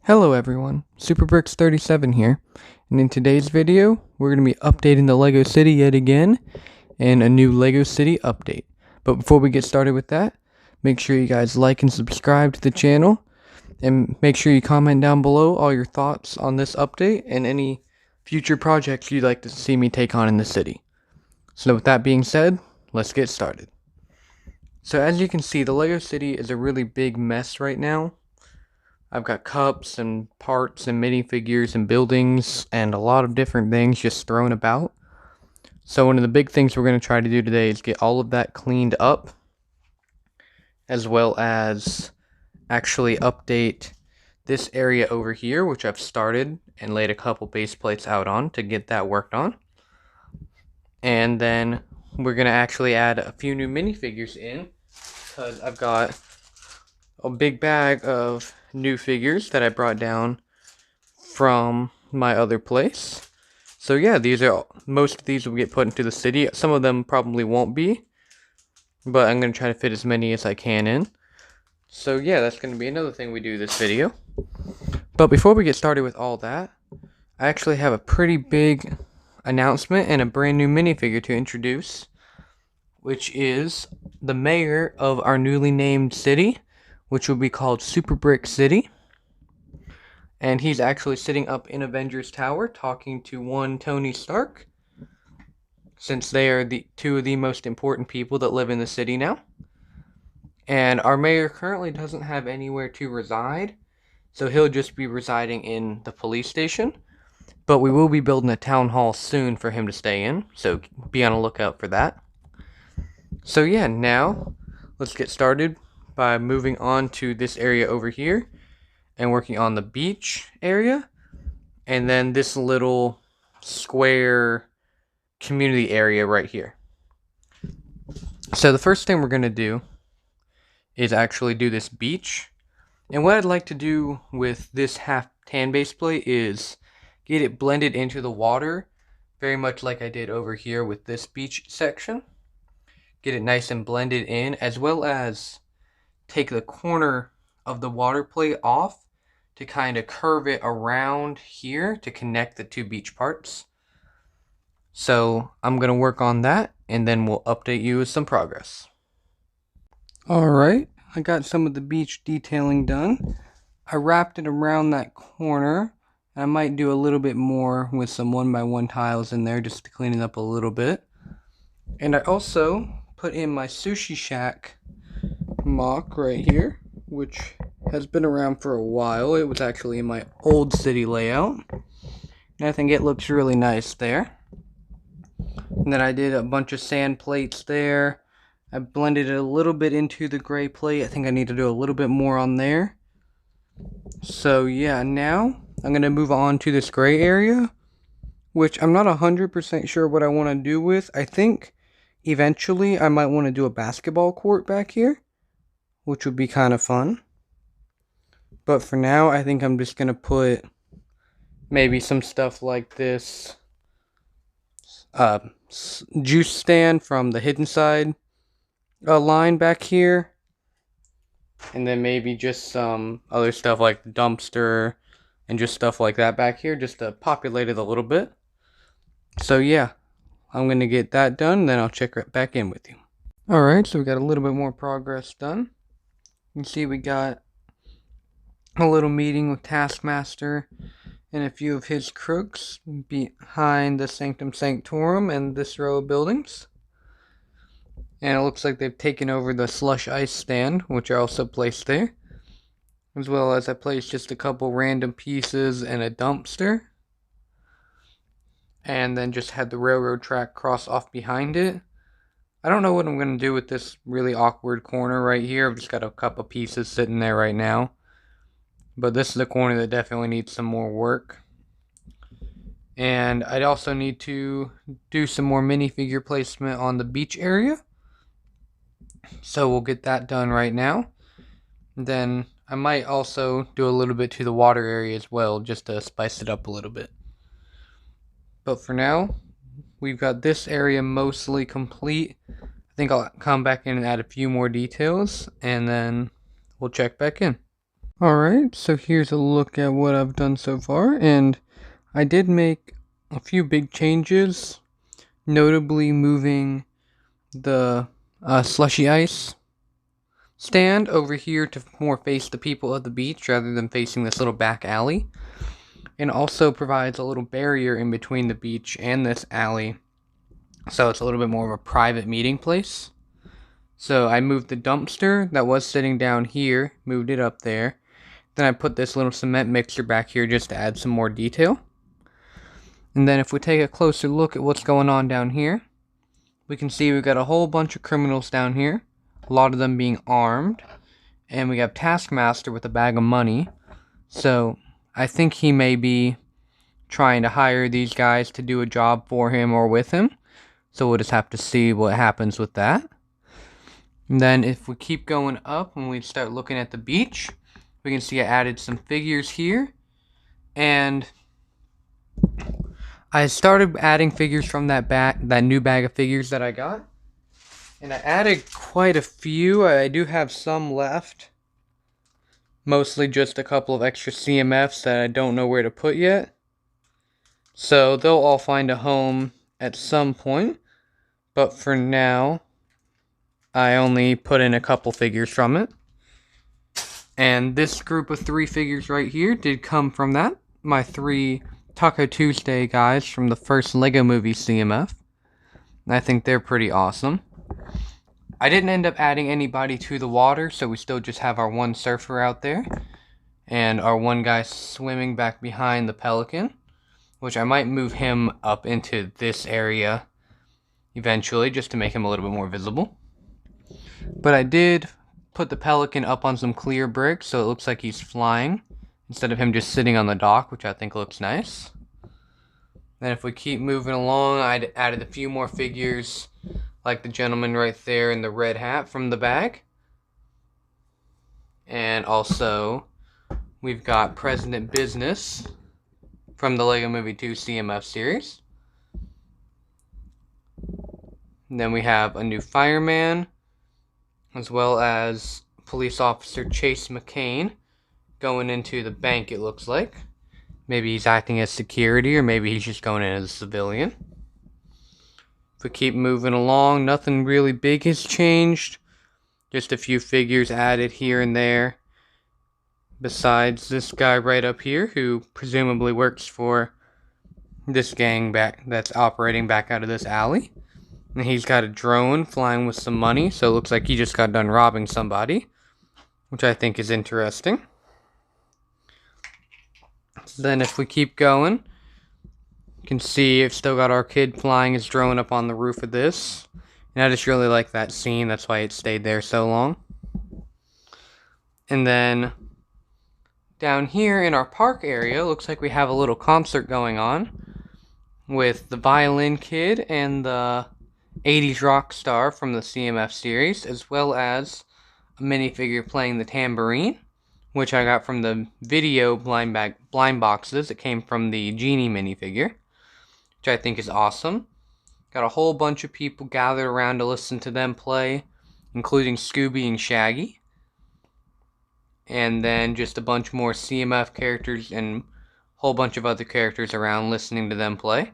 Hello everyone, SuperBricks37 here, and in today's video, we're going to be updating the LEGO City yet again, and a new LEGO City update. But before we get started with that, make sure you guys like and subscribe to the channel, and make sure you comment down below all your thoughts on this update, and any future projects you'd like to see me take on in the city. So with that being said, let's get started. So as you can see, the LEGO City is a really big mess right now. I've got cups and parts and minifigures and buildings and a lot of different things just thrown about. So one of the big things we're going to try to do today is get all of that cleaned up, as well as actually update this area over here, which I've started and laid a couple base plates out on to get that worked on. And then we're going to actually add a few new minifigures in, because I've got a big bag of new figures that I brought down from my other place. So yeah, most of these will get put into the city. Some of them probably won't be, but I'm going to try to fit as many as I can in. So yeah, that's going to be another thing we do this video. But before we get started with all that, I actually have a pretty big announcement and a brand new minifigure to introduce, which is the mayor of our newly named city, which will be called Super Brick City. And he's actually sitting up in Avengers Tower talking to one Tony Stark, since they are the two of the most important people that live in the city now. And our mayor currently doesn't have anywhere to reside, so he'll just be residing in the police station. But we will be building a town hall soon for him to stay in, so be on the lookout for that. So yeah, now let's get started by moving on to this area over here and working on the beach area, and then this little square community area right here. So the first thing we're going to do is actually do this beach, and what I'd like to do with this half tan base plate is get it blended into the water, very much like I did over here with this beach section. Get it nice and blended in, as well as take the corner of the water plate off to kind of curve it around here to connect the two beach parts. So I'm going to work on that, and then we'll update you with some progress. Alright, I got some of the beach detailing done. I wrapped it around that corner. I might do a little bit more with some 1x1 tiles in there just to clean it up a little bit. And I also put in my Sushi Shack mock right here, which has been around for a while. It was actually in my old city layout, and I think it looks really nice there. And then I did a bunch of sand plates there. I blended it a little bit into the gray plate. I think I need to do a little bit more on there. So yeah, now I'm going to move on to this gray area, which I'm not 100% sure what I want to do with. I think eventually I might want to do a basketball court back here, which would be kind of fun. But for now, I think I'm just going to put maybe some stuff like this juice stand from the hidden side line back here. And then maybe just some other stuff like the dumpster and just stuff like that back here, just to populate it a little bit. So yeah, I'm going to get that done, then I'll check right back in with you. Alright, so we got a little bit more progress done. You can see we got a little meeting with Taskmaster and a few of his crooks behind the Sanctum Sanctorum and this row of buildings. And it looks like they've taken over the slush ice stand, which I also placed there. As well as I placed just a couple random pieces and a dumpster. And then just had the railroad track cross off behind it. I don't know what I'm going to do with this really awkward corner right here. I've just got a couple pieces sitting there right now. But this is a corner that definitely needs some more work. And I'd also need to do some more minifigure placement on the beach area. So we'll get that done right now. Then I might also do a little bit to the water area as well, just to spice it up a little bit. But for now, we've got this area mostly complete. I think I'll come back in and add a few more details, and then we'll check back in. Alright, so here's a look at what I've done so far, and I did make a few big changes, notably moving the slushy ice stand over here to more face the people of the beach rather than facing this little back alley, and also provides a little barrier in between the beach and this alley, so it's a little bit more of a private meeting place. So I moved the dumpster that was sitting down here, moved it up there. Then I put this little cement mixer back here just to add some more detail. And then if we take a closer look at what's going on down here, we can see we've got a whole bunch of criminals down here, a lot of them being armed, and we have Taskmaster with a bag of money. So I think he may be trying to hire these guys to do a job for him or with him. So we'll just have to see what happens with that. And then if we keep going up and we start looking at the beach, we can see I added some figures here. And I started adding figures from that new bag of figures that I got. And I added quite a few. I do have some left. Mostly just a couple of extra CMFs that I don't know where to put yet. So they'll all find a home at some point. But for now, I only put in a couple figures from it. And this group of 3 figures right here did come from that. My 3 Taco Tuesday guys from the first Lego Movie CMF. I think they're pretty awesome. I didn't end up adding anybody to the water, so we still just have our one surfer out there. And our one guy swimming back behind the pelican, which I might move him up into this area eventually, just to make him a little bit more visible. But I did put the pelican up on some clear bricks, so it looks like he's flying, instead of him just sitting on the dock, which I think looks nice. Then if we keep moving along, I added a few more figures, like the gentleman right there in the red hat from the bag. And also, we've got President Business from the Lego Movie 2 CMF series. And then we have a new fireman, as well as police officer Chase McCain going into the bank, it looks like. Maybe he's acting as security, or maybe he's just going in as a civilian. If we keep moving along, nothing really big has changed. Just a few figures added here and there. Besides this guy right up here, who presumably works for this gang that's operating back out of this alley. And he's got a drone flying with some money, so it looks like he just got done robbing somebody, which I think is interesting. Then if we keep going, you can see I've still got our kid flying his drone up on the roof of this. And I just really like that scene, that's why it stayed there so long. And then down here in our park area, looks like we have a little concert going on with the violin kid and the 80s rock star from the CMF series, as well as a minifigure playing the tambourine, which I got from the video blind boxes. It came from the Genie minifigure, which I think is awesome. Got a whole bunch of people gathered around to listen to them play, including Scooby and Shaggy. And then just a bunch more CMF characters and a whole bunch of other characters around listening to them play.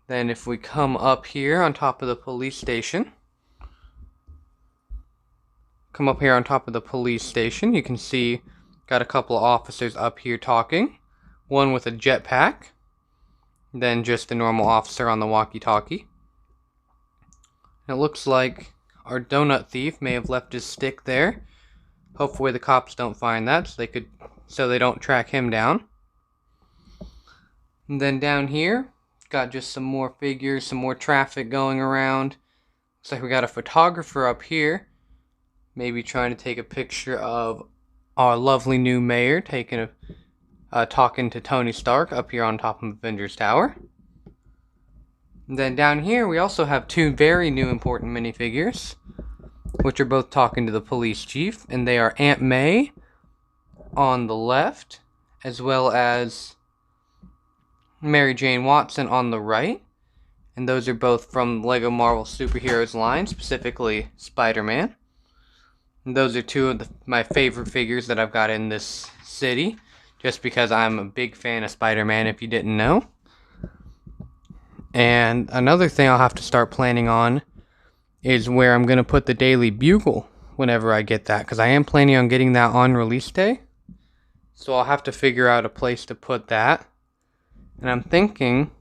Then if we come up here on top of the police station, you can see got a couple of officers up here talking. One with a jetpack, then just a normal officer on the walkie-talkie. It looks like our donut thief may have left his stick there. Hopefully the cops don't find that, so they don't track him down. And then down here, got just some more figures, some more traffic going around. Looks like we got a photographer up here, maybe trying to take a picture of our lovely new mayor talking to Tony Stark up here on top of Avengers Tower. And then down here, we also have 2 very new important minifigures, which are both talking to the police chief, and they are Aunt May on the left, as well as Mary Jane Watson on the right. And those are both from LEGO Marvel Superheroes line, specifically Spider-Man. And those are two of my favorite figures that I've got in this city, just because I'm a big fan of Spider-Man, if you didn't know. And another thing I'll have to start planning on is where I'm going to put the Daily Bugle whenever I get that, because I am planning on getting that on release day. So I'll have to figure out a place to put that. And I'm thinking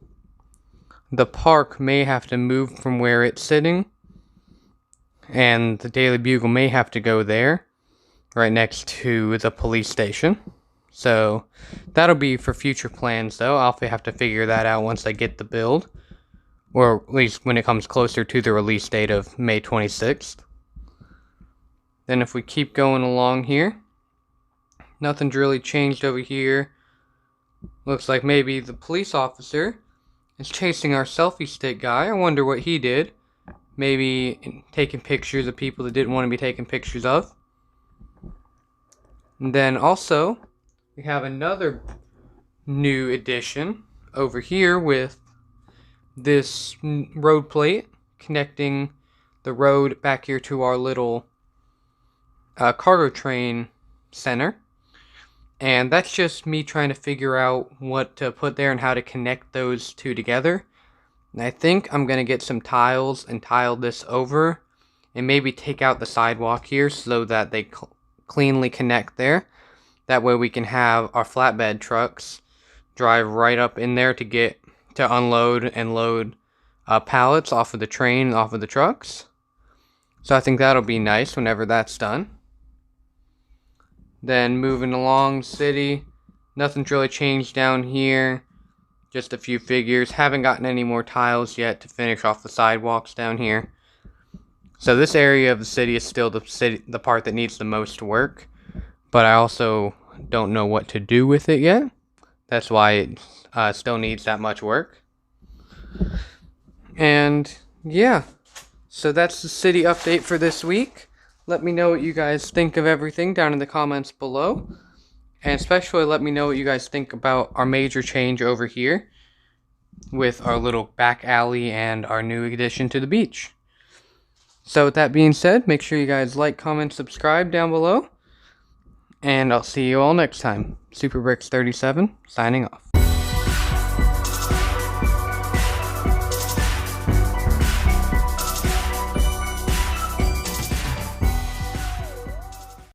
the park may have to move from where it's sitting, and the Daily Bugle may have to go there, right next to the police station. So that'll be for future plans, though. I'll have to figure that out once I get the build, or at least when it comes closer to the release date of May 26th. Then if we keep going along here, nothing's really changed over here. Looks like maybe the police officer is chasing our selfie stick guy. I wonder what he did. Maybe taking pictures of people that didn't want to be taken pictures of. And then also, we have another new addition over here with this road plate connecting the road back here to our little cargo train center. And that's just me trying to figure out what to put there and how to connect those two together. And I think I'm going to get some tiles and tile this over and maybe take out the sidewalk here so that they cleanly connect there. That way we can have our flatbed trucks drive right up in there to unload and load pallets off of the train, off of the trucks. So I think that'll be nice whenever that's done. Then moving along city, nothing's really changed down here. Just a few figures. Haven't gotten any more tiles yet to finish off the sidewalks down here. So this area of the city is still the part that needs the most work. But I also don't know what to do with it yet. That's why it still needs that much work. And yeah, so that's the city update for this week. Let me know what you guys think of everything down in the comments below. And especially let me know what you guys think about our major change over here with our little back alley and our new addition to the beach. So with that being said, make sure you guys like, comment, subscribe down below. And I'll see you all next time. SuperBricks37 signing off.